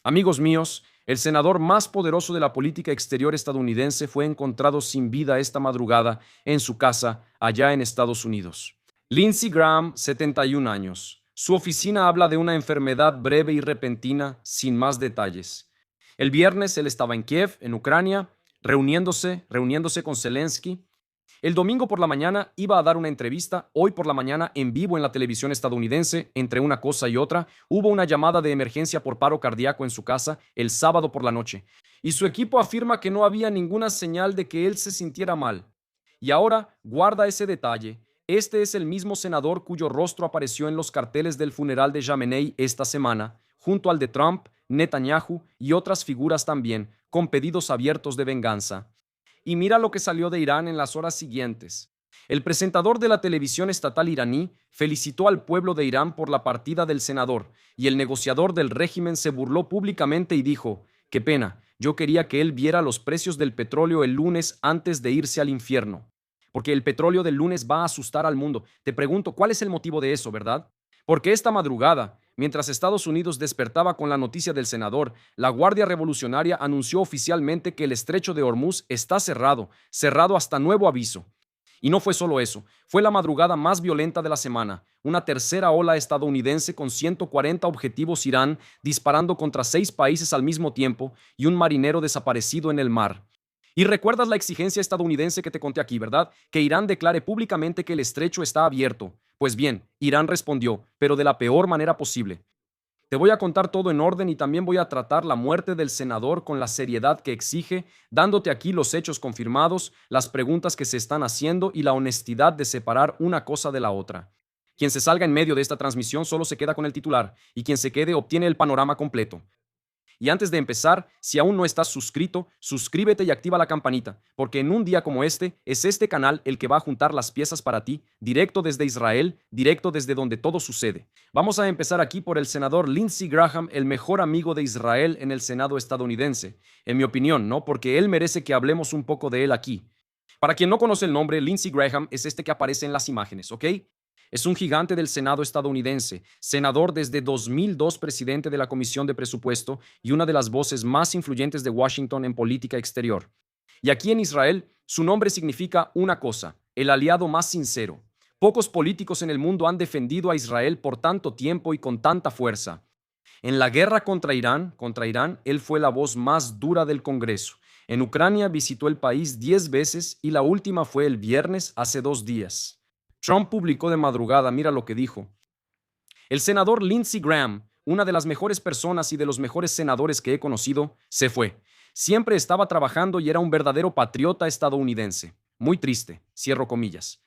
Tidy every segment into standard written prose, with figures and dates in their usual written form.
Amigos míos, el senador más poderoso de la política exterior estadounidense fue encontrado sin vida esta madrugada en su casa allá en Estados Unidos. Lindsey Graham, 71 años. Su oficina habla de una enfermedad breve y repentina, sin más detalles. El viernes él estaba en Kiev, en Ucrania, reuniéndose con Zelensky. El domingo por la mañana iba a dar una entrevista, hoy por la mañana en vivo en la televisión estadounidense, entre una cosa y otra, hubo una llamada de emergencia por paro cardíaco en su casa el sábado por la noche, y su equipo afirma que no había ninguna señal de que él se sintiera mal. Y ahora, guarda ese detalle, este es el mismo senador cuyo rostro apareció en los carteles del funeral de Jamenei esta semana, junto al de Trump, Netanyahu y otras figuras también, con pedidos abiertos de venganza. Y mira lo que salió de Irán en las horas siguientes. El presentador de la televisión estatal iraní felicitó al pueblo de Irán por la partida del senador, y el negociador del régimen se burló públicamente y dijo: «Qué pena, yo quería que él viera los precios del petróleo el lunes antes de irse al infierno. Porque el petróleo del lunes va a asustar al mundo». Te pregunto, ¿cuál es el motivo de eso, verdad? Porque esta madrugada, mientras Estados Unidos despertaba con la noticia del senador, la Guardia Revolucionaria anunció oficialmente que el estrecho de Hormuz está cerrado hasta nuevo aviso. Y no fue solo eso, fue la madrugada más violenta de la semana, una tercera ola estadounidense con 140 objetivos Irán disparando contra 6 países al mismo tiempo y un marinero desaparecido en el mar. Y recuerdas la exigencia estadounidense que te conté aquí, ¿verdad? Que Irán declare públicamente que el estrecho está abierto. Pues bien, Irán respondió, pero de la peor manera posible. Te voy a contar todo en orden y también voy a tratar la muerte del senador con la seriedad que exige, dándote aquí los hechos confirmados, las preguntas que se están haciendo y la honestidad de separar una cosa de la otra. Quien se salga en medio de esta transmisión solo se queda con el titular y quien se quede obtiene el panorama completo. Y antes de empezar, si aún no estás suscrito, suscríbete y activa la campanita, porque en un día como este, es este canal el que va a juntar las piezas para ti, directo desde Israel, directo desde donde todo sucede. Vamos a empezar aquí por el senador Lindsey Graham, el mejor amigo de Israel en el Senado estadounidense. En mi opinión, ¿no? Porque él merece que hablemos un poco de él aquí. Para quien no conoce el nombre, Lindsey Graham es este que aparece en las imágenes, ¿ok? Es un gigante del Senado estadounidense, senador desde 2002, presidente de la Comisión de Presupuesto y una de las voces más influyentes de Washington en política exterior. Y aquí en Israel, su nombre significa una cosa: el aliado más sincero. Pocos políticos en el mundo han defendido a Israel por tanto tiempo y con tanta fuerza. En la guerra contra Irán, él fue la voz más dura del Congreso. En Ucrania visitó el país 10 veces y la última fue el viernes hace 2 días. Trump publicó de madrugada, mira lo que dijo. El senador Lindsey Graham, una de las mejores personas y de los mejores senadores que he conocido, se fue. Siempre estaba trabajando y era un verdadero patriota estadounidense. Muy triste, cierro comillas.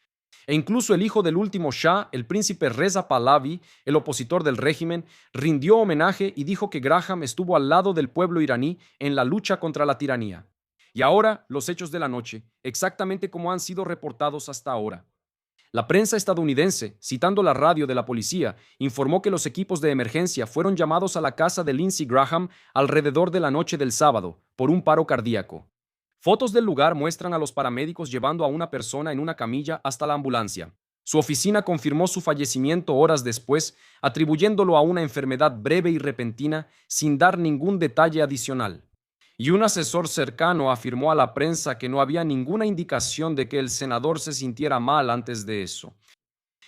E incluso el hijo del último Shah, el príncipe Reza Pahlavi, el opositor del régimen, rindió homenaje y dijo que Graham estuvo al lado del pueblo iraní en la lucha contra la tiranía. Y ahora, los hechos de la noche, exactamente como han sido reportados hasta ahora. La prensa estadounidense, citando la radio de la policía, informó que los equipos de emergencia fueron llamados a la casa de Lindsey Graham alrededor de la noche del sábado por un paro cardíaco. Fotos del lugar muestran a los paramédicos llevando a una persona en una camilla hasta la ambulancia. Su oficina confirmó su fallecimiento horas después, atribuyéndolo a una enfermedad breve y repentina, sin dar ningún detalle adicional. Y un asesor cercano afirmó a la prensa que no había ninguna indicación de que el senador se sintiera mal antes de eso.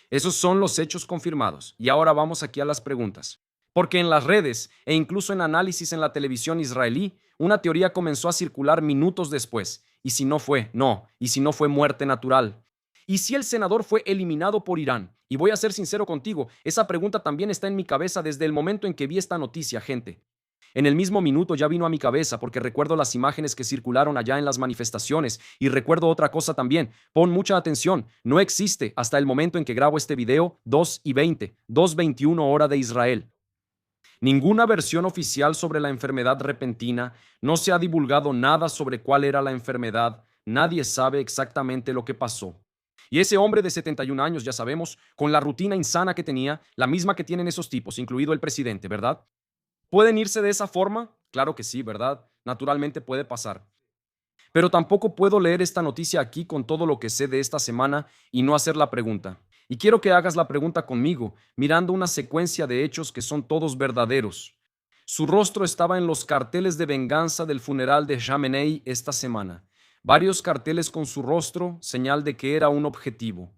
Esos son los hechos confirmados. Y ahora vamos aquí a las preguntas. Porque en las redes e incluso en análisis en la televisión israelí, una teoría comenzó a circular minutos después. ¿Y si no fue? No. ¿Y si no fue muerte natural? ¿Y si el senador fue eliminado por Irán? Y voy a ser sincero contigo, esa pregunta también está en mi cabeza desde el momento en que vi esta noticia, gente. En el mismo minuto ya vino a mi cabeza porque recuerdo las imágenes que circularon allá en las manifestaciones y recuerdo otra cosa también. Pon mucha atención, no existe hasta el momento en que grabo este video 2:20, 2:21 hora de Israel. Ninguna versión oficial sobre la enfermedad repentina, no se ha divulgado nada sobre cuál era la enfermedad, nadie sabe exactamente lo que pasó. Y ese hombre de 71 años, ya sabemos, con la rutina insana que tenía, la misma que tienen esos tipos, incluido el presidente, ¿verdad? ¿Pueden irse de esa forma? Claro que sí, ¿verdad? Naturalmente puede pasar. Pero tampoco puedo leer esta noticia aquí con todo lo que sé de esta semana y no hacer la pregunta. Y quiero que hagas la pregunta conmigo, mirando una secuencia de hechos que son todos verdaderos. Su rostro estaba en los carteles de venganza del funeral de Khamenei esta semana. Varios carteles con su rostro, señal de que era un objetivo.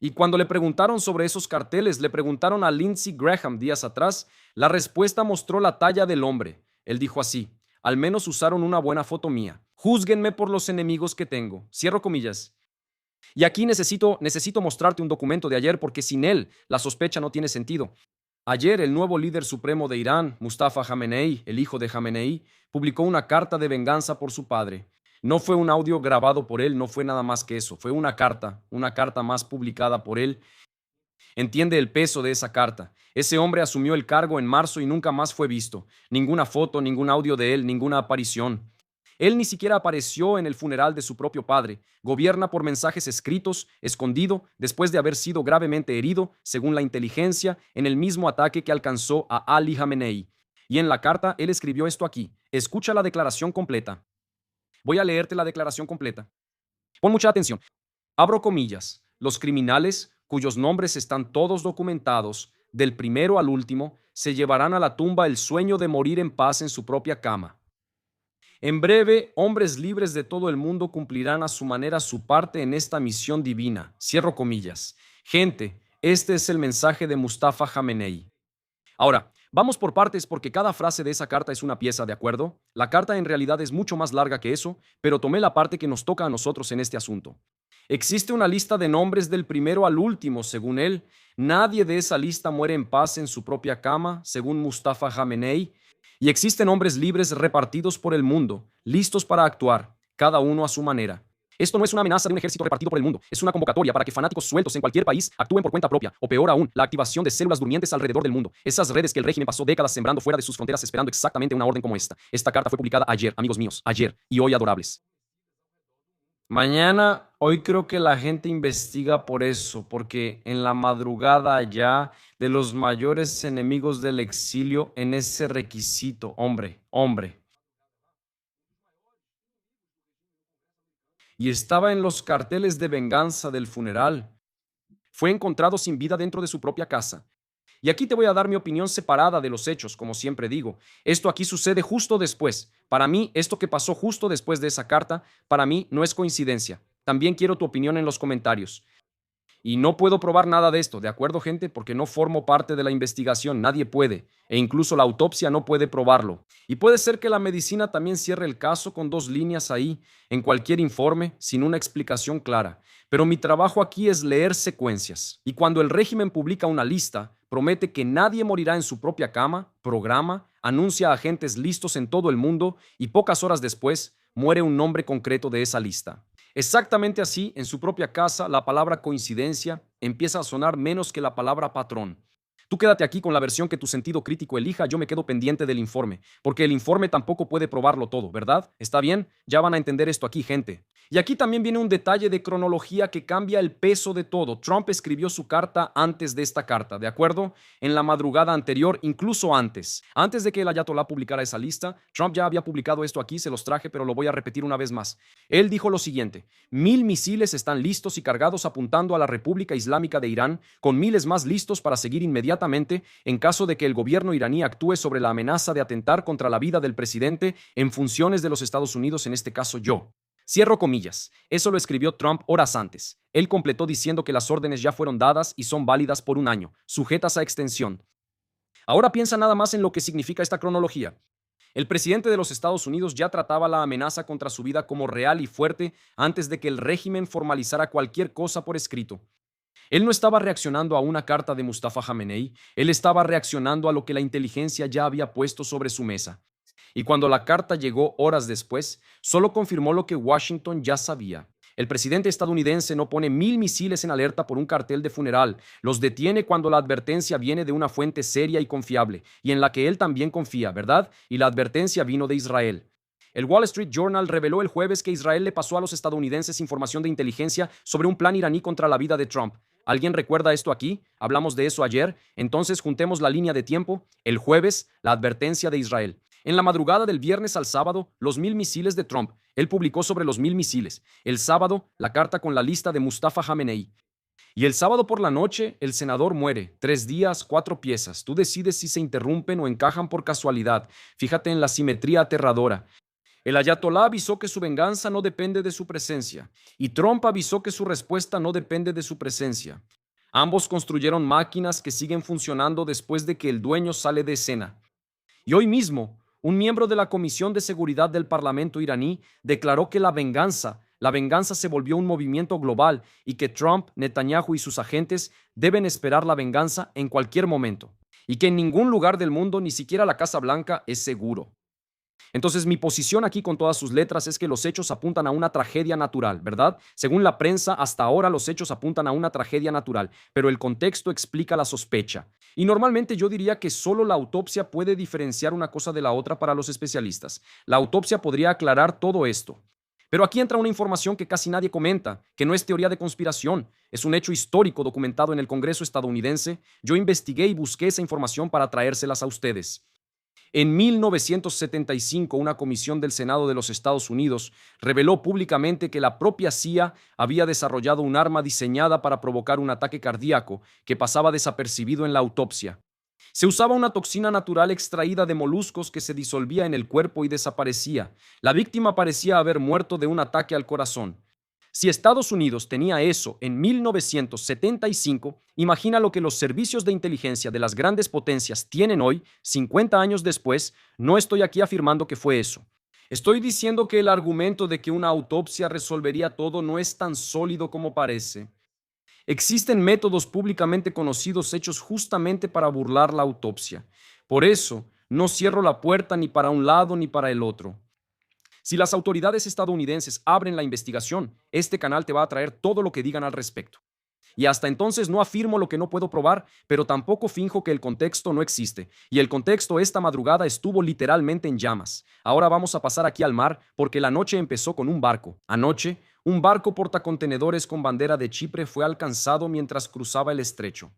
Y cuando le preguntaron sobre esos carteles, le preguntaron a Lindsey Graham días atrás, la respuesta mostró la talla del hombre. Él dijo así: al menos usaron una buena foto mía. Júzguenme por los enemigos que tengo. Cierro comillas. Y aquí necesito mostrarte un documento de ayer porque sin él la sospecha no tiene sentido. Ayer el nuevo líder supremo de Irán, Mustafa Khamenei, el hijo de Khamenei, publicó una carta de venganza por su padre. No fue un audio grabado por él, no fue nada más que eso, fue una carta más publicada por él. Entiende el peso de esa carta. Ese hombre asumió el cargo en marzo y nunca más fue visto. Ninguna foto, ningún audio de él, ninguna aparición. Él ni siquiera apareció en el funeral de su propio padre. Gobierna por mensajes escritos, escondido, después de haber sido gravemente herido, según la inteligencia, en el mismo ataque que alcanzó a Ali Khamenei. Y en la carta él escribió esto aquí. Escucha la declaración completa. Voy a leerte la declaración completa. Pon mucha atención. Abro comillas. Los criminales, cuyos nombres están todos documentados, del primero al último, se llevarán a la tumba el sueño de morir en paz en su propia cama. En breve, hombres libres de todo el mundo cumplirán a su manera su parte en esta misión divina. Cierro comillas. Gente, este es el mensaje de Mustafa Khamenei. Ahora, vamos por partes porque cada frase de esa carta es una pieza, ¿de acuerdo? La carta en realidad es mucho más larga que eso, pero tomé la parte que nos toca a nosotros en este asunto. Existe una lista de nombres del primero al último, según él. Nadie de esa lista muere en paz en su propia cama, según Mustafa Khamenei. Y existen hombres libres repartidos por el mundo, listos para actuar, cada uno a su manera. Esto no es una amenaza de un ejército repartido por el mundo, es una convocatoria para que fanáticos sueltos en cualquier país actúen por cuenta propia, o peor aún, la activación de células durmientes alrededor del mundo. Esas redes que el régimen pasó décadas sembrando fuera de sus fronteras esperando exactamente una orden como esta. Esta carta fue publicada ayer, amigos míos, ayer, y hoy adorables. Mañana, hoy creo que la gente investiga por eso, porque en la madrugada ya de los mayores enemigos del exilio en ese requisito, hombre. Y estaba en los carteles de venganza del funeral. Fue encontrado sin vida dentro de su propia casa. Y aquí te voy a dar mi opinión separada de los hechos, como siempre digo. Esto aquí sucede justo después. Para mí, esto que pasó justo después de esa carta, para mí no es coincidencia. También quiero tu opinión en los comentarios. Y no puedo probar nada de esto, ¿de acuerdo, gente? Porque no formo parte de la investigación, nadie puede, e incluso la autopsia no puede probarlo. Y puede ser que la medicina también cierre el caso con dos líneas ahí, en cualquier informe, sin una explicación clara. Pero mi trabajo aquí es leer secuencias. Y cuando el régimen publica una lista, promete que nadie morirá en su propia cama, programa, anuncia a agentes listos en todo el mundo y pocas horas después muere un nombre concreto de esa lista. Exactamente así, en su propia casa, la palabra coincidencia empieza a sonar menos que la palabra patrón. Tú quédate aquí con la versión que tu sentido crítico elija, yo me quedo pendiente del informe, porque el informe tampoco puede probarlo todo, ¿verdad? ¿Está bien? Ya van a entender esto aquí, gente. Y aquí también viene un detalle de cronología que cambia el peso de todo. Trump escribió su carta antes de esta carta, ¿de acuerdo? En la madrugada anterior, incluso antes. Antes de que el Ayatollah publicara esa lista, Trump ya había publicado esto aquí, se los traje, pero lo voy a repetir una vez más. Él dijo lo siguiente: 1000 misiles están listos y cargados apuntando a la República Islámica de Irán, con miles más listos para seguir inmediatamente en caso de que el gobierno iraní actúe sobre la amenaza de atentar contra la vida del presidente en funciones de los Estados Unidos, en este caso yo. Cierro comillas. Eso lo escribió Trump horas antes. Él completó diciendo que las órdenes ya fueron dadas y son válidas por un año, sujetas a extensión. Ahora piensa nada más en lo que significa esta cronología. El presidente de los Estados Unidos ya trataba la amenaza contra su vida como real y fuerte antes de que el régimen formalizara cualquier cosa por escrito. Él no estaba reaccionando a una carta de Mustafa Khamenei, él estaba reaccionando a lo que la inteligencia ya había puesto sobre su mesa. Y cuando la carta llegó horas después, solo confirmó lo que Washington ya sabía. El presidente estadounidense no pone 1000 misiles en alerta por un cartel de funeral. Los detiene cuando la advertencia viene de una fuente seria y confiable, y en la que él también confía, ¿verdad? Y la advertencia vino de Israel. El Wall Street Journal reveló el jueves que Israel le pasó a los estadounidenses información de inteligencia sobre un plan iraní contra la vida de Trump. ¿Alguien recuerda esto aquí? Hablamos de eso ayer. Entonces juntemos la línea de tiempo. El jueves, la advertencia de Israel. En la madrugada del viernes al sábado, los 1000 misiles de Trump. Él publicó sobre los 1000 misiles. El sábado, la carta con la lista de Mustafa Khamenei. Y el sábado por la noche, el senador muere. 3 días, 4 piezas. Tú decides si se interrumpen o encajan por casualidad. Fíjate en la simetría aterradora. El ayatolá avisó que su venganza no depende de su presencia, y Trump avisó que su respuesta no depende de su presencia. Ambos construyeron máquinas que siguen funcionando después de que el dueño sale de escena. Y hoy mismo, un miembro de la Comisión de Seguridad del Parlamento iraní declaró que la venganza se volvió un movimiento global y que Trump, Netanyahu y sus agentes deben esperar la venganza en cualquier momento, y que en ningún lugar del mundo, ni siquiera la Casa Blanca, es seguro. Entonces, mi posición aquí con todas sus letras es que los hechos apuntan a una tragedia natural, ¿verdad? Según la prensa, hasta ahora los hechos apuntan a una tragedia natural, pero el contexto explica la sospecha. Y normalmente yo diría que solo la autopsia puede diferenciar una cosa de la otra para los especialistas. La autopsia podría aclarar todo esto. Pero aquí entra una información que casi nadie comenta, que no es teoría de conspiración, es un hecho histórico documentado en el Congreso estadounidense. Yo investigué y busqué esa información para traérselas a ustedes. En 1975, una comisión del Senado de los Estados Unidos reveló públicamente que la propia CIA había desarrollado un arma diseñada para provocar un ataque cardíaco que pasaba desapercibido en la autopsia. Se usaba una toxina natural extraída de moluscos que se disolvía en el cuerpo y desaparecía. La víctima parecía haber muerto de un ataque al corazón. Si Estados Unidos tenía eso en 1975, imagina lo que los servicios de inteligencia de las grandes potencias tienen hoy, 50 años después. No estoy aquí afirmando que fue eso. Estoy diciendo que el argumento de que una autopsia resolvería todo no es tan sólido como parece. Existen métodos públicamente conocidos hechos justamente para burlar la autopsia. Por eso, no cierro la puerta ni para un lado ni para el otro. Si las autoridades estadounidenses abren la investigación, este canal te va a traer todo lo que digan al respecto. Y hasta entonces no afirmo lo que no puedo probar, pero tampoco finjo que el contexto no existe. Y el contexto esta madrugada estuvo literalmente en llamas. Ahora vamos a pasar aquí al mar, porque la noche empezó con un barco. Anoche, un barco portacontenedores con bandera de Chipre fue alcanzado mientras cruzaba el estrecho.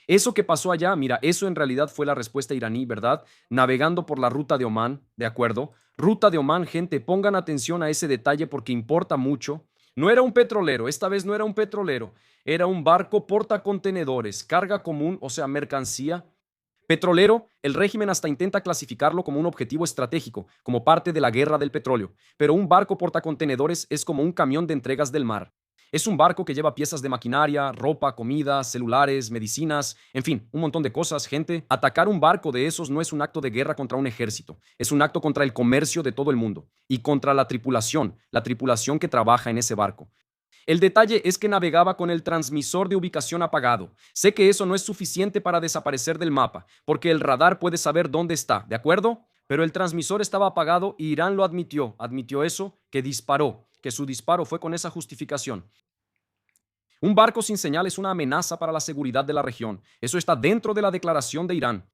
Eso que pasó allá, mira, eso en realidad fue la respuesta iraní, ¿verdad? Navegando por la ruta de Omán, ¿de acuerdo? Ruta de Omán, gente, pongan atención a ese detalle porque importa mucho. No era un petrolero, esta vez no era un petrolero, era un barco portacontenedores, carga común, o sea, mercancía. Petrolero, el régimen hasta intenta clasificarlo como un objetivo estratégico, como parte de la guerra del petróleo, pero un barco portacontenedores es como un camión de entregas del mar. Es un barco que lleva piezas de maquinaria, ropa, comida, celulares, medicinas, en fin, un montón de cosas, gente. Atacar un barco de esos no es un acto de guerra contra un ejército, es un acto contra el comercio de todo el mundo y contra la tripulación que trabaja en ese barco. El detalle es que navegaba con el transmisor de ubicación apagado. Sé que eso no es suficiente para desaparecer del mapa, porque el radar puede saber dónde está, ¿de acuerdo? Pero el transmisor estaba apagado y Irán lo admitió eso, que disparó, que su disparo fue con esa justificación. Un barco sin señal es una amenaza para la seguridad de la región. Eso está dentro de la declaración de Irán.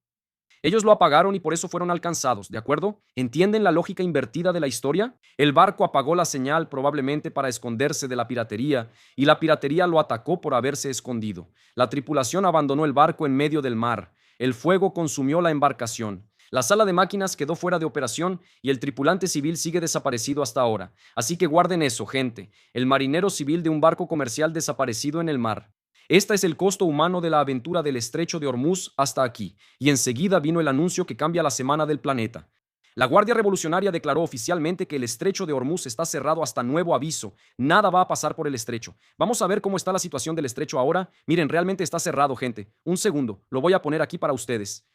Ellos lo apagaron y por eso fueron alcanzados, ¿de acuerdo? ¿Entienden la lógica invertida de la historia? El barco apagó la señal probablemente para esconderse de la piratería, y la piratería lo atacó por haberse escondido. La tripulación abandonó el barco en medio del mar. El fuego consumió la embarcación. La sala de máquinas quedó fuera de operación y el tripulante civil sigue desaparecido hasta ahora. Así que guarden eso, gente. El marinero civil de un barco comercial desaparecido en el mar. Este es el costo humano de la aventura del estrecho de Hormuz hasta aquí, y enseguida vino el anuncio que cambia la semana del planeta. La Guardia Revolucionaria declaró oficialmente que el estrecho de Hormuz está cerrado hasta nuevo aviso. Nada va a pasar por el estrecho. Vamos a ver cómo está la situación del estrecho ahora. Miren, realmente está cerrado, gente. Un segundo, lo voy a poner aquí para ustedes.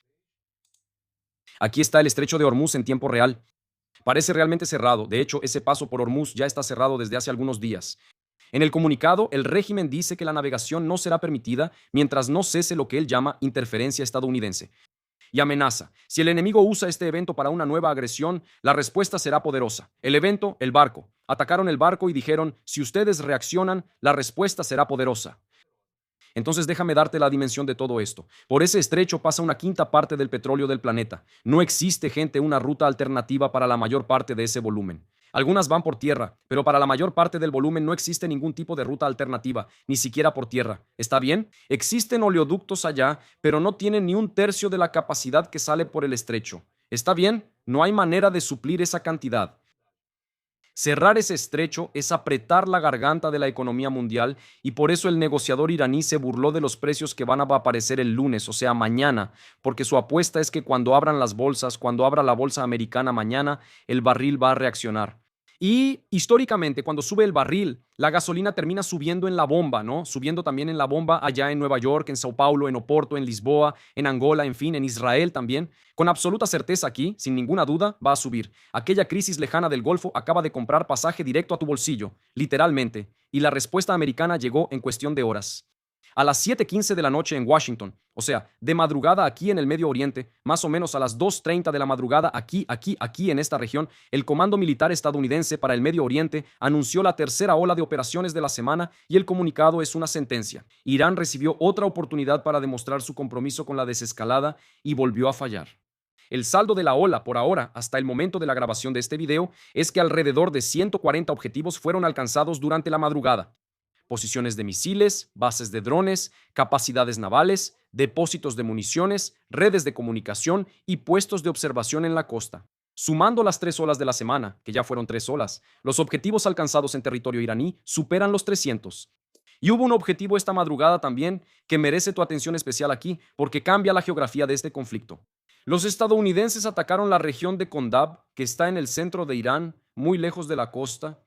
Aquí está el estrecho de Hormuz en tiempo real. Parece realmente cerrado. De hecho, ese paso por Hormuz ya está cerrado desde hace algunos días. En el comunicado, el régimen dice que la navegación no será permitida mientras no cese lo que él llama interferencia estadounidense. Y amenaza, si el enemigo usa este evento para una nueva agresión, la respuesta será poderosa. El evento, el barco. Atacaron el barco y dijeron, si ustedes reaccionan, la respuesta será poderosa. Entonces déjame darte la dimensión de todo esto. Por ese estrecho pasa una quinta parte del petróleo del planeta. No existe, gente, una ruta alternativa para la mayor parte de ese volumen. Algunas van por tierra, pero para la mayor parte del volumen no existe ningún tipo de ruta alternativa, ni siquiera por tierra. ¿Está bien? Existen oleoductos allá, pero no tienen ni un tercio de la capacidad que sale por el estrecho. ¿Está bien? No hay manera de suplir esa cantidad. Cerrar ese estrecho es apretar la garganta de la economía mundial y por eso el negociador iraní se burló de los precios que van a aparecer el lunes, o sea, mañana, porque su apuesta es que cuando abran las bolsas, cuando abra la bolsa americana mañana, el barril va a reaccionar. Y históricamente, cuando sube el barril, la gasolina termina subiendo en la bomba, ¿no? Subiendo también en la bomba allá en Nueva York, en Sao Paulo, en Oporto, en Lisboa, en Angola, en fin, en Israel también. Con absoluta certeza aquí, sin ninguna duda, va a subir. Aquella crisis lejana del Golfo acaba de comprar pasaje directo a tu bolsillo, literalmente, y la respuesta americana llegó en cuestión de horas. A las 7:15 de la noche en Washington, o sea, de madrugada aquí en el Medio Oriente, más o menos a las 2:30 de la madrugada aquí en esta región, el Comando Militar Estadounidense para el Medio Oriente anunció la tercera ola de operaciones de la semana y el comunicado es una sentencia. Irán recibió otra oportunidad para demostrar su compromiso con la desescalada y volvió a fallar. El saldo de la ola, por ahora, hasta el momento de la grabación de este video, es que alrededor de 140 objetivos fueron alcanzados durante la madrugada. Posiciones de misiles, bases de drones, capacidades navales, depósitos de municiones, redes de comunicación y puestos de observación en la costa. Sumando las 3 olas de la semana, que ya fueron 3 olas, los objetivos alcanzados en territorio iraní superan los 300. Y hubo un objetivo esta madrugada también que merece tu atención especial aquí porque cambia la geografía de este conflicto. Los estadounidenses atacaron la región de Kondab, que está en el centro de Irán, muy lejos de la costa.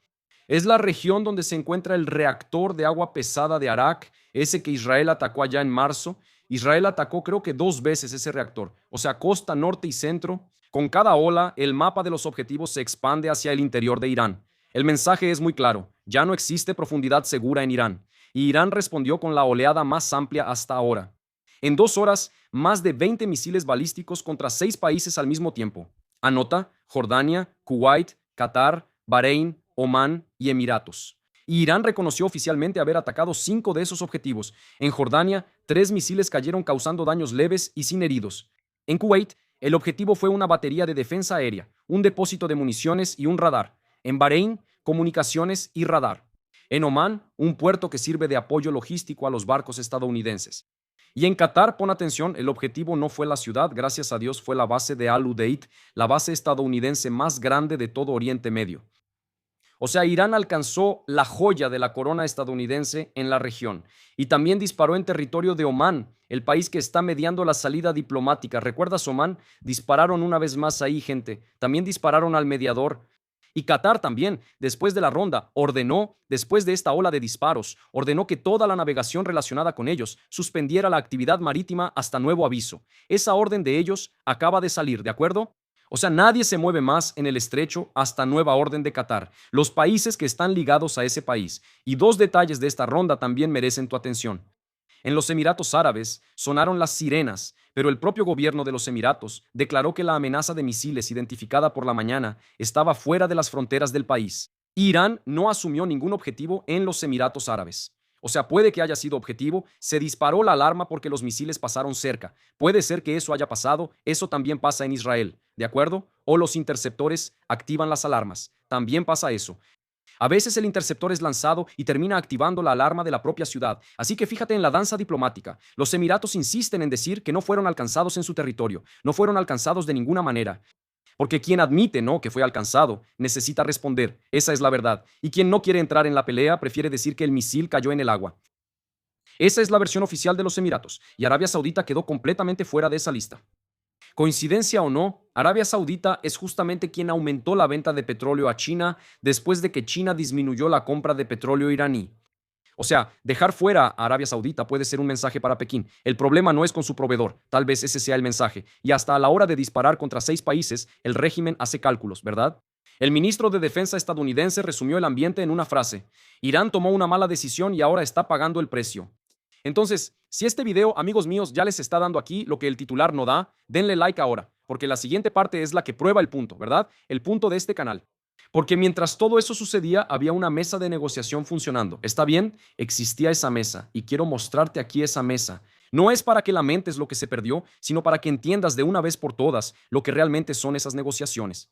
Es la región donde se encuentra el reactor de agua pesada de Arak, ese que Israel atacó allá en marzo. Israel atacó creo que 2 veces ese reactor, o sea, costa, norte y centro. Con cada ola, el mapa de los objetivos se expande hacia el interior de Irán. El mensaje es muy claro, ya no existe profundidad segura en Irán, y Irán respondió con la oleada más amplia hasta ahora. En 2 horas, más de 20 misiles balísticos contra 6 países al mismo tiempo. Anota: Jordania, Kuwait, Qatar, Bahrein, Omán y Emiratos. Y Irán reconoció oficialmente haber atacado 5 de esos objetivos. En Jordania, 3 misiles cayeron causando daños leves y sin heridos. En Kuwait, el objetivo fue una batería de defensa aérea, un depósito de municiones y un radar. En Bahrein, comunicaciones y radar. En Omán, un puerto que sirve de apoyo logístico a los barcos estadounidenses. Y en Qatar, pon atención, el objetivo no fue la ciudad, gracias a Dios fue la base de Al Udeid, la base estadounidense más grande de todo Oriente Medio. O sea, Irán alcanzó la joya de la corona estadounidense en la región y también disparó en territorio de Omán, el país que está mediando la salida diplomática. ¿Recuerdas Omán? Dispararon una vez más ahí, gente. También dispararon al mediador. Y Qatar también, después de la ronda, ordenó, después de esta ola de disparos, ordenó que toda la navegación relacionada con ellos suspendiera la actividad marítima hasta nuevo aviso. Esa orden de ellos acaba de salir, ¿de acuerdo? O sea, nadie se mueve más en el estrecho hasta nueva orden de Qatar. Los países que están ligados a ese país. Y 2 detalles de esta ronda también merecen tu atención. En los Emiratos Árabes sonaron las sirenas, pero el propio gobierno de los Emiratos declaró que la amenaza de misiles identificada por la mañana estaba fuera de las fronteras del país. Irán no asumió ningún objetivo en los Emiratos Árabes. O sea, puede que haya sido objetivo, se disparó la alarma porque los misiles pasaron cerca. Puede ser que eso haya pasado, eso también pasa en Israel, ¿de acuerdo? O los interceptores activan las alarmas, también pasa eso. A veces el interceptor es lanzado y termina activando la alarma de la propia ciudad. Así que fíjate en la danza diplomática. Los Emiratos insisten en decir que no fueron alcanzados en su territorio, no fueron alcanzados de ninguna manera. Porque quien admite, ¿no?, que fue alcanzado, necesita responder. Esa es la verdad. Y quien no quiere entrar en la pelea prefiere decir que el misil cayó en el agua. Esa es la versión oficial de los Emiratos, y Arabia Saudita quedó completamente fuera de esa lista. Coincidencia o no, Arabia Saudita es justamente quien aumentó la venta de petróleo a China después de que China disminuyó la compra de petróleo iraní. O sea, dejar fuera a Arabia Saudita puede ser un mensaje para Pekín. El problema no es con su proveedor, tal vez ese sea el mensaje. Y hasta a la hora de disparar contra 6 países, el régimen hace cálculos, ¿verdad? El ministro de Defensa estadounidense resumió el ambiente en una frase: Irán tomó una mala decisión y ahora está pagando el precio. Entonces, si este video, amigos míos, ya les está dando aquí lo que el titular no da, denle like ahora, porque la siguiente parte es la que prueba el punto, ¿verdad? El punto de este canal. Porque mientras todo eso sucedía, había una mesa de negociación funcionando. ¿Está bien? Existía esa mesa y quiero mostrarte aquí esa mesa. No es para que lamentes lo que se perdió, sino para que entiendas de una vez por todas lo que realmente son esas negociaciones.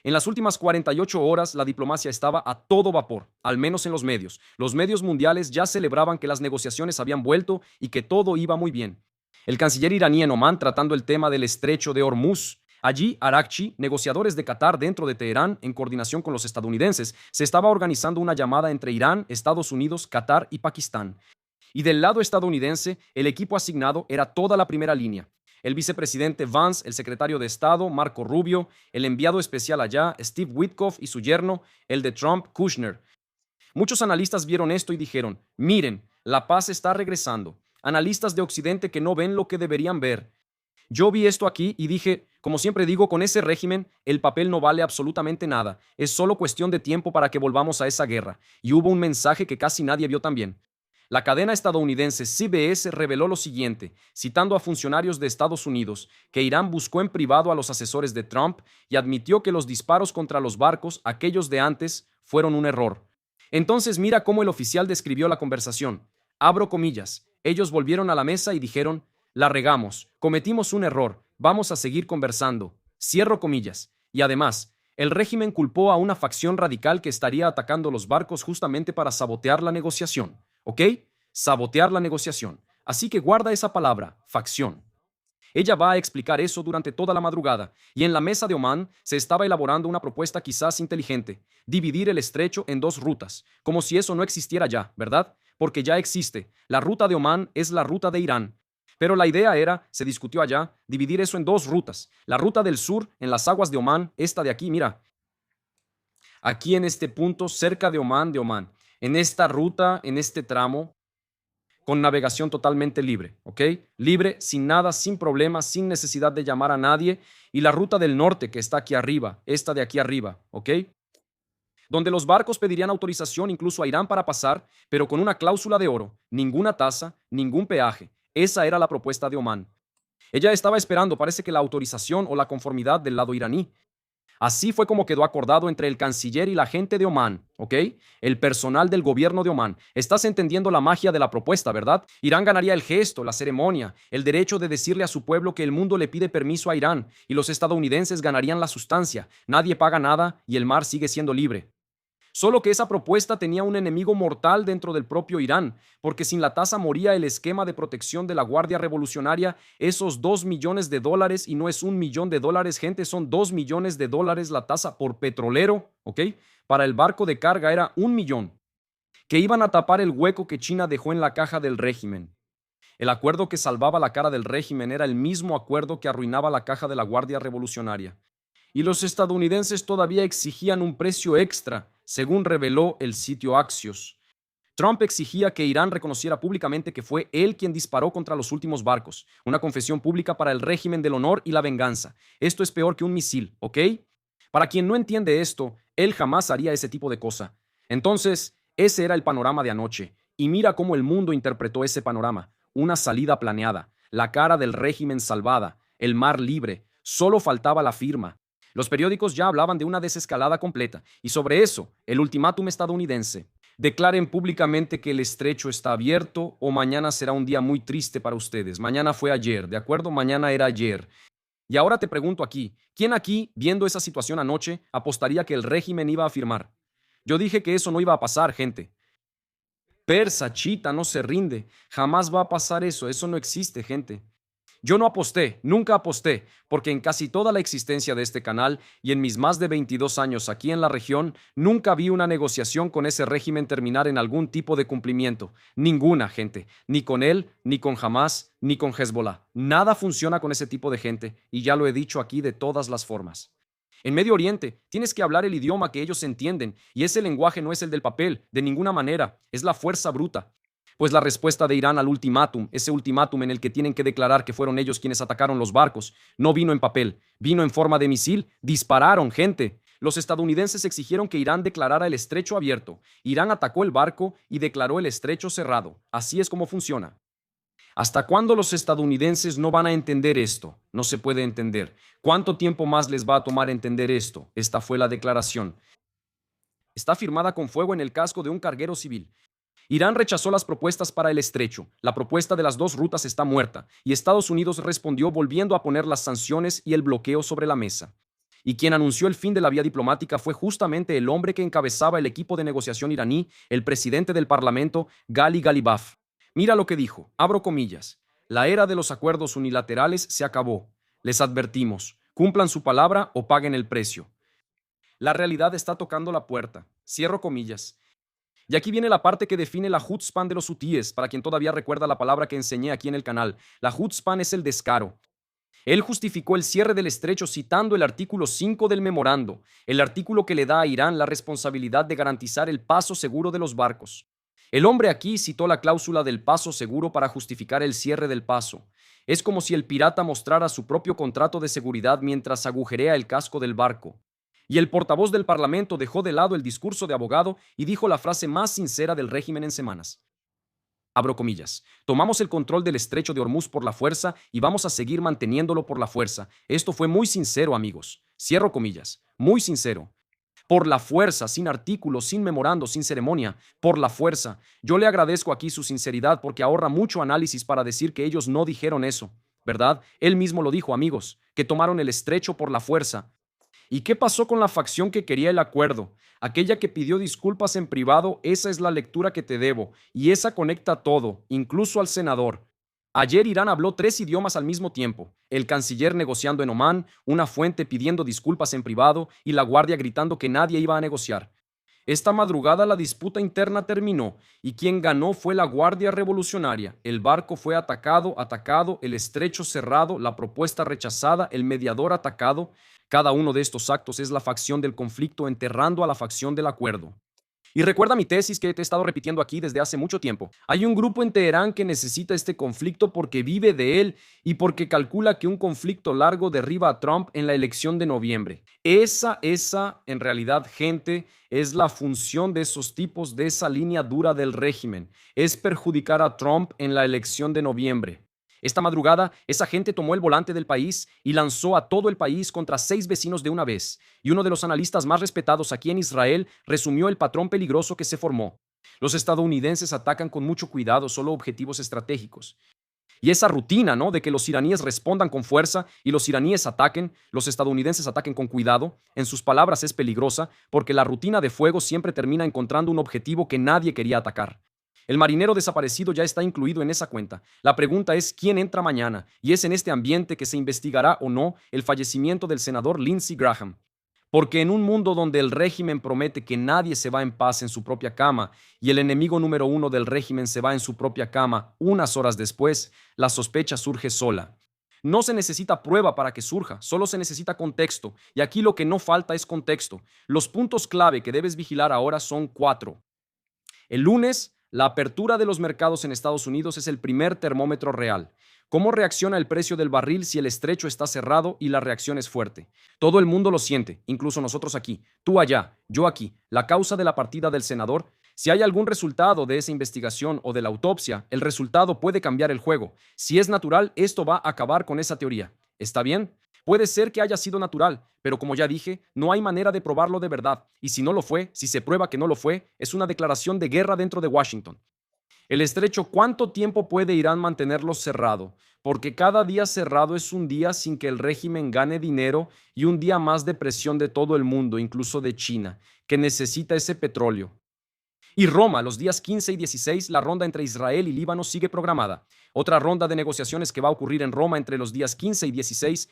En las últimas 48 horas, la diplomacia estaba a todo vapor, al menos en los medios. Los medios mundiales ya celebraban que las negociaciones habían vuelto y que todo iba muy bien. El canciller iraní en Omán tratando el tema del estrecho de Hormuz. Allí, Arakchi, negociadores de Qatar dentro de Teherán, en coordinación con los estadounidenses, se estaba organizando una llamada entre Irán, Estados Unidos, Qatar y Pakistán. Y del lado estadounidense, el equipo asignado era toda la primera línea. El vicepresidente Vance, el secretario de Estado, Marco Rubio, el enviado especial allá, Steve Witkoff y su yerno, el de Trump, Kushner. Muchos analistas vieron esto y dijeron, miren, la paz está regresando. Analistas de Occidente que no ven lo que deberían ver. Yo vi esto aquí y dije, como siempre digo, con ese régimen, el papel no vale absolutamente nada. Es solo cuestión de tiempo para que volvamos a esa guerra. Y hubo un mensaje que casi nadie vio también. La cadena estadounidense CBS reveló lo siguiente, citando a funcionarios de Estados Unidos, que Irán buscó en privado a los asesores de Trump y admitió que los disparos contra los barcos, aquellos de antes, fueron un error. Entonces mira cómo el oficial describió la conversación. Abro comillas. Ellos volvieron a la mesa y dijeron, la regamos, cometimos un error, vamos a seguir conversando. Cierro comillas. Y además, el régimen culpó a una facción radical que estaría atacando los barcos justamente para sabotear la negociación. ¿Ok? Sabotear la negociación. Así que guarda esa palabra, facción. Ella va a explicar eso durante toda la madrugada, y en la mesa de Omán se estaba elaborando una propuesta quizás inteligente, dividir el estrecho en dos rutas, como si eso no existiera ya, ¿verdad? Porque ya existe. La ruta de Omán es la ruta de Irán. Pero la idea era, se discutió allá, dividir eso en dos rutas. La ruta del sur, en las aguas de Omán, esta de aquí, mira. Aquí en este punto, cerca de Omán, en esta ruta, en este tramo, con navegación totalmente libre, ¿ok? Libre, sin nada, sin problemas, sin necesidad de llamar a nadie. Y la ruta del norte, que está aquí arriba, esta de aquí arriba, ¿ok? Donde los barcos pedirían autorización incluso a Irán para pasar, pero con una cláusula de oro, ninguna tasa, ningún peaje. Esa era la propuesta de Omán. Ella estaba esperando, parece que la autorización o la conformidad del lado iraní. Así fue como quedó acordado entre el canciller y la gente de Omán, ¿ok? El personal del gobierno de Omán. Estás entendiendo la magia de la propuesta, ¿verdad? Irán ganaría el gesto, la ceremonia, el derecho de decirle a su pueblo que el mundo le pide permiso a Irán, y los estadounidenses ganarían la sustancia. Nadie paga nada y el mar sigue siendo libre. Solo que esa propuesta tenía un enemigo mortal dentro del propio Irán, porque sin la tasa moría el esquema de protección de la Guardia Revolucionaria, esos 2 millones de dólares, y no es 1 millón de dólares, gente, son 2 millones de dólares la tasa por petrolero, ¿ok? Para el barco de carga era 1 millón, que iban a tapar el hueco que China dejó en la caja del régimen. El acuerdo que salvaba la cara del régimen era el mismo acuerdo que arruinaba la caja de la Guardia Revolucionaria. Y los estadounidenses todavía exigían un precio extra, según reveló el sitio Axios. Trump exigía que Irán reconociera públicamente que fue él quien disparó contra los últimos barcos, una confesión pública para el régimen del honor y la venganza. Esto es peor que un misil, ¿ok? Para quien no entiende esto, él jamás haría ese tipo de cosa. Entonces, ese era el panorama de anoche, y mira cómo el mundo interpretó ese panorama. Una salida planeada, la cara del régimen salvada, el mar libre, solo faltaba la firma. Los periódicos ya hablaban de una desescalada completa, y sobre eso, el ultimátum estadounidense. Declaren públicamente que el estrecho está abierto o mañana será un día muy triste para ustedes. Mañana fue ayer, ¿de acuerdo? Mañana era ayer. Y ahora te pregunto aquí, ¿quién aquí, viendo esa situación anoche, apostaría que el régimen iba a firmar? Yo dije que eso no iba a pasar, gente. Persa, chita, no se rinde. Jamás va a pasar eso, eso no existe, gente. Yo no aposté, nunca aposté, porque en casi toda la existencia de este canal y en mis más de 22 años aquí en la región, nunca vi una negociación con ese régimen terminar en algún tipo de cumplimiento. Ninguna, gente. Ni con él, ni con Hamas, ni con Hezbollah. Nada funciona con ese tipo de gente, y ya lo he dicho aquí de todas las formas. En Medio Oriente tienes que hablar el idioma que ellos entienden, y ese lenguaje no es el del papel, de ninguna manera, es la fuerza bruta. Pues la respuesta de Irán al ultimátum, ese ultimátum en el que tienen que declarar que fueron ellos quienes atacaron los barcos, no vino en papel, vino en forma de misil, dispararon, gente. Los estadounidenses exigieron que Irán declarara el estrecho abierto. Irán atacó el barco y declaró el estrecho cerrado. Así es como funciona. ¿Hasta cuándo los estadounidenses no van a entender esto? No se puede entender. ¿Cuánto tiempo más les va a tomar entender esto? Esta fue la declaración. Está firmada con fuego en el casco de un carguero civil. Irán rechazó las propuestas para el estrecho. La propuesta de las dos rutas está muerta, y Estados Unidos respondió volviendo a poner las sanciones y el bloqueo sobre la mesa. Y quien anunció el fin de la vía diplomática fue justamente el hombre que encabezaba el equipo de negociación iraní, el presidente del parlamento, Gali Ghalibaf. Mira lo que dijo, abro comillas, la era de los acuerdos unilaterales se acabó. Les advertimos, Cumplan su palabra o paguen el precio. La realidad está tocando la puerta. Cierro comillas. Y aquí viene la parte que define la Hutzpan de los hutíes, para quien todavía recuerda la palabra que enseñé aquí en el canal. La Hutzpan es el descaro. Él justificó el cierre del estrecho citando el artículo 5 del memorando, el artículo que le da a Irán la responsabilidad de garantizar el paso seguro de los barcos. El hombre aquí citó la cláusula del paso seguro para justificar el cierre del paso. Es como si el pirata mostrara su propio contrato de seguridad mientras agujerea el casco del barco. Y el portavoz del Parlamento dejó de lado el discurso de abogado y dijo la frase más sincera del régimen en semanas. Abro comillas. Tomamos el control del estrecho de Hormuz por la fuerza y vamos a seguir manteniéndolo por la fuerza. Esto fue muy sincero, amigos. Cierro comillas. Muy sincero. Por la fuerza, sin artículos, sin memorando, sin ceremonia. Por la fuerza. Yo le agradezco aquí su sinceridad porque ahorra mucho análisis para decir que ellos no dijeron eso. ¿Verdad? Él mismo lo dijo, amigos, que tomaron el estrecho por la fuerza. ¿Y qué pasó con la facción que quería el acuerdo? Aquella que pidió disculpas en privado, esa es la lectura que te debo, y esa conecta todo, incluso al senador. Ayer Irán habló 3 idiomas al mismo tiempo, el canciller negociando en Omán, una fuente pidiendo disculpas en privado y la guardia gritando que nadie iba a negociar. Esta madrugada la disputa interna terminó y quien ganó fue la Guardia Revolucionaria. El barco fue atacado, el estrecho cerrado, la propuesta rechazada, el mediador atacado. Cada uno de estos actos es la facción del conflicto enterrando a la facción del acuerdo. Y recuerda mi tesis que te he estado repitiendo aquí desde hace mucho tiempo. Hay un grupo en Teherán que necesita este conflicto porque vive de él y porque calcula que un conflicto largo derriba a Trump en la elección de noviembre. Esa, en realidad, gente, es la función de esos tipos, de esa línea dura del régimen. Es perjudicar a Trump en la elección de noviembre. Esta madrugada, esa gente tomó el volante del país y lanzó a todo el país contra 6 vecinos de una vez. Y uno de los analistas más respetados aquí en Israel resumió el patrón peligroso que se formó. Los estadounidenses atacan con mucho cuidado solo objetivos estratégicos. Y esa rutina, ¿no?, de que los iraníes respondan con fuerza y los iraníes ataquen, los estadounidenses ataquen con cuidado, en sus palabras es peligrosa porque la rutina de fuego siempre termina encontrando un objetivo que nadie quería atacar. El marinero desaparecido ya está incluido en esa cuenta. La pregunta es quién entra mañana, y es en este ambiente que se investigará o no el fallecimiento del senador Lindsey Graham. Porque en un mundo donde el régimen promete que nadie se va en paz en su propia cama y el enemigo número uno del régimen se va en su propia cama unas horas después, la sospecha surge sola. No se necesita prueba para que surja, solo se necesita contexto, y aquí lo que no falta es contexto. Los puntos clave que debes vigilar ahora son 4. El lunes, la apertura de los mercados en Estados Unidos es el primer termómetro real. ¿Cómo reacciona el precio del barril si el estrecho está cerrado y la reacción es fuerte? Todo el mundo lo siente, incluso nosotros aquí, tú allá, yo aquí. La causa de la partida del senador. Si hay algún resultado de esa investigación o de la autopsia, el resultado puede cambiar el juego. Si es natural, esto va a acabar con esa teoría. ¿Está bien? Puede ser que haya sido natural, pero como ya dije, no hay manera de probarlo de verdad. Y si no lo fue, si se prueba que no lo fue, es una declaración de guerra dentro de Washington. El estrecho, ¿cuánto tiempo puede Irán mantenerlo cerrado? Porque cada día cerrado es un día sin que el régimen gane dinero y un día más de presión de todo el mundo, incluso de China, que necesita ese petróleo. Y Roma, los días 15 y 16, la ronda entre Israel y Líbano sigue programada. Otra ronda de negociaciones que va a ocurrir en Roma entre los días 15 y 16.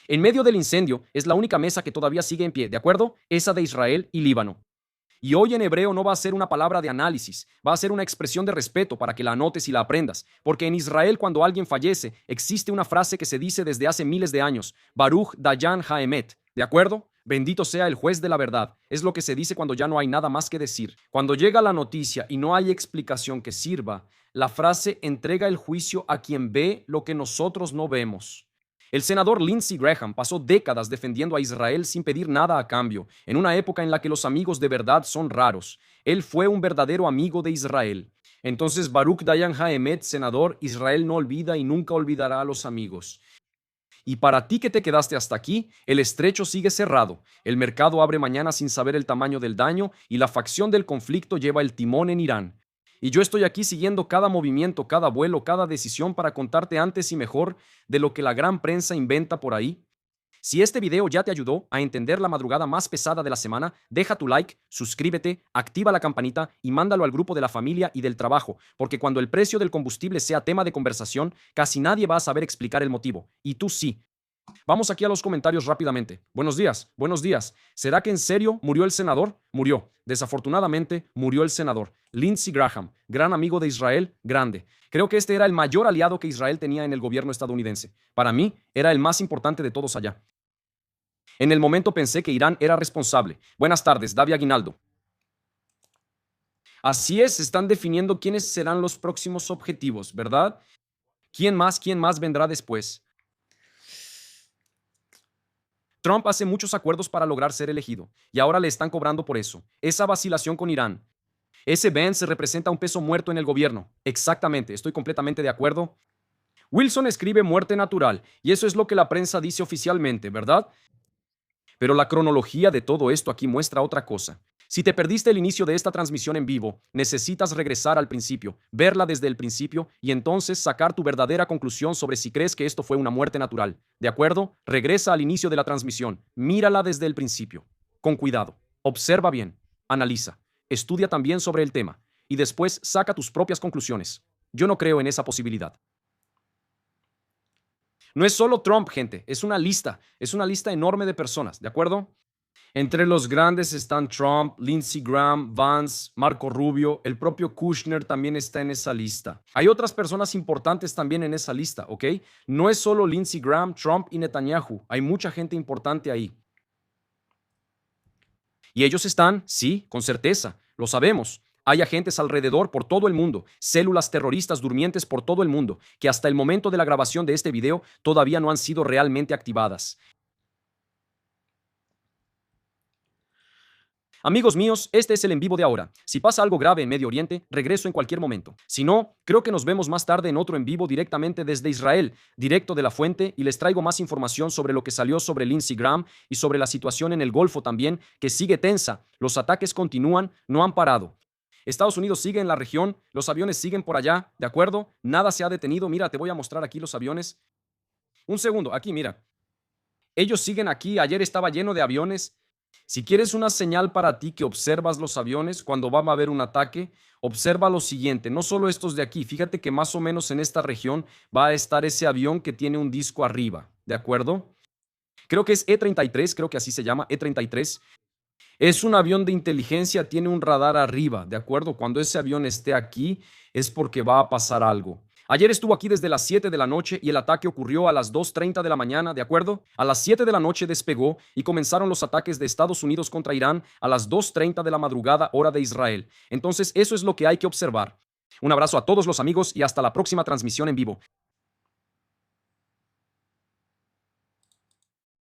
En medio del incendio es la única mesa que todavía sigue en pie, ¿de acuerdo? Esa de Israel y Líbano. Y hoy en hebreo no va a ser una palabra de análisis, va a ser una expresión de respeto para que la anotes y la aprendas, porque en Israel cuando alguien fallece existe una frase que se dice desde hace miles de años, Baruch Dayan Haemet, ¿de acuerdo? Bendito sea el juez de la verdad, es lo que se dice cuando ya no hay nada más que decir. Cuando llega la noticia y no hay explicación que sirva, la frase entrega el juicio a quien ve lo que nosotros no vemos. El senador Lindsey Graham pasó décadas defendiendo a Israel sin pedir nada a cambio, en una época en la que los amigos de verdad son raros. Él fue un verdadero amigo de Israel. Entonces Baruch Dayan Haemet, senador, Israel no olvida y nunca olvidará a los amigos. Y para ti que te quedaste hasta aquí, el estrecho sigue cerrado. El mercado abre mañana sin saber el tamaño del daño y la facción del conflicto lleva el timón en Irán. Y yo estoy aquí siguiendo cada movimiento, cada vuelo, cada decisión para contarte antes y mejor de lo que la gran prensa inventa por ahí. Si este video ya te ayudó a entender la madrugada más pesada de la semana, deja tu like, suscríbete, activa la campanita y mándalo al grupo de la familia y del trabajo, porque cuando el precio del combustible sea tema de conversación, casi nadie va a saber explicar el motivo, y tú sí. Vamos aquí a los comentarios rápidamente. Buenos días, buenos días. ¿Será que en serio murió el senador? Murió. Desafortunadamente, murió el senador. Lindsey Graham, gran amigo de Israel, grande. Creo que este era el mayor aliado que Israel tenía en el gobierno estadounidense. Para mí, era el más importante de todos allá. En el momento pensé que Irán era responsable. Buenas tardes, David Aguinaldo. Así es, están definiendo quiénes serán los próximos objetivos, ¿verdad? Quién más vendrá después? Trump hace muchos acuerdos para lograr ser elegido, y ahora le están cobrando por eso. Esa vacilación con Irán. Ese Vance representa un peso muerto en el gobierno. Exactamente, estoy completamente de acuerdo. Wilson escribe muerte natural, y eso es lo que la prensa dice oficialmente, ¿verdad? Pero la cronología de todo esto aquí muestra otra cosa. Si te perdiste el inicio de esta transmisión en vivo, necesitas regresar al principio, verla desde el principio y entonces sacar tu verdadera conclusión sobre si crees que esto fue una muerte natural. ¿De acuerdo? Regresa al inicio de la transmisión, mírala desde el principio. Con cuidado, observa bien, analiza, estudia también sobre el tema y después saca tus propias conclusiones. Yo no creo en esa posibilidad. No es solo Trump, gente, es una lista enorme de personas, ¿de acuerdo? Entre los grandes están Trump, Lindsey Graham, Vance, Marco Rubio, el propio Kushner también está en esa lista. Hay otras personas importantes también en esa lista, ¿ok? No es solo Lindsey Graham, Trump y Netanyahu, hay mucha gente importante ahí. Y ellos están, sí, con certeza, lo sabemos. Hay agentes alrededor por todo el mundo, células terroristas durmientes por todo el mundo, que hasta el momento de la grabación de este video todavía no han sido realmente activadas. Amigos míos, este es el en vivo de ahora. Si pasa algo grave en Medio Oriente, regreso en cualquier momento. Si no, creo que nos vemos más tarde en otro en vivo directamente desde Israel, directo de la fuente, y les traigo más información sobre lo que salió sobre Lindsey Graham y sobre la situación en el Golfo también, que sigue tensa. Los ataques continúan, no han parado. Estados Unidos sigue en la región, los aviones siguen por allá, ¿de acuerdo? Nada se ha detenido. Mira, te voy a mostrar aquí los aviones. Un segundo, aquí, mira. Ellos siguen aquí, ayer estaba lleno de aviones. Si quieres una señal para ti que observas los aviones cuando va a haber un ataque, observa lo siguiente, no solo estos de aquí, fíjate que más o menos en esta región va a estar ese avión que tiene un disco arriba, ¿de acuerdo? Creo que es E-33, creo que así se llama, E-33. Es un avión de inteligencia, tiene un radar arriba, ¿de acuerdo? Cuando ese avión esté aquí es porque va a pasar algo. Ayer estuvo aquí desde las 7 de la noche y el ataque ocurrió a las 2:30 de la mañana, ¿de acuerdo? A las 7 de la noche despegó y comenzaron los ataques de Estados Unidos contra Irán a las 2:30 de la madrugada, hora de Israel. Entonces, eso es lo que hay que observar. Un abrazo a todos los amigos y hasta la próxima transmisión en vivo.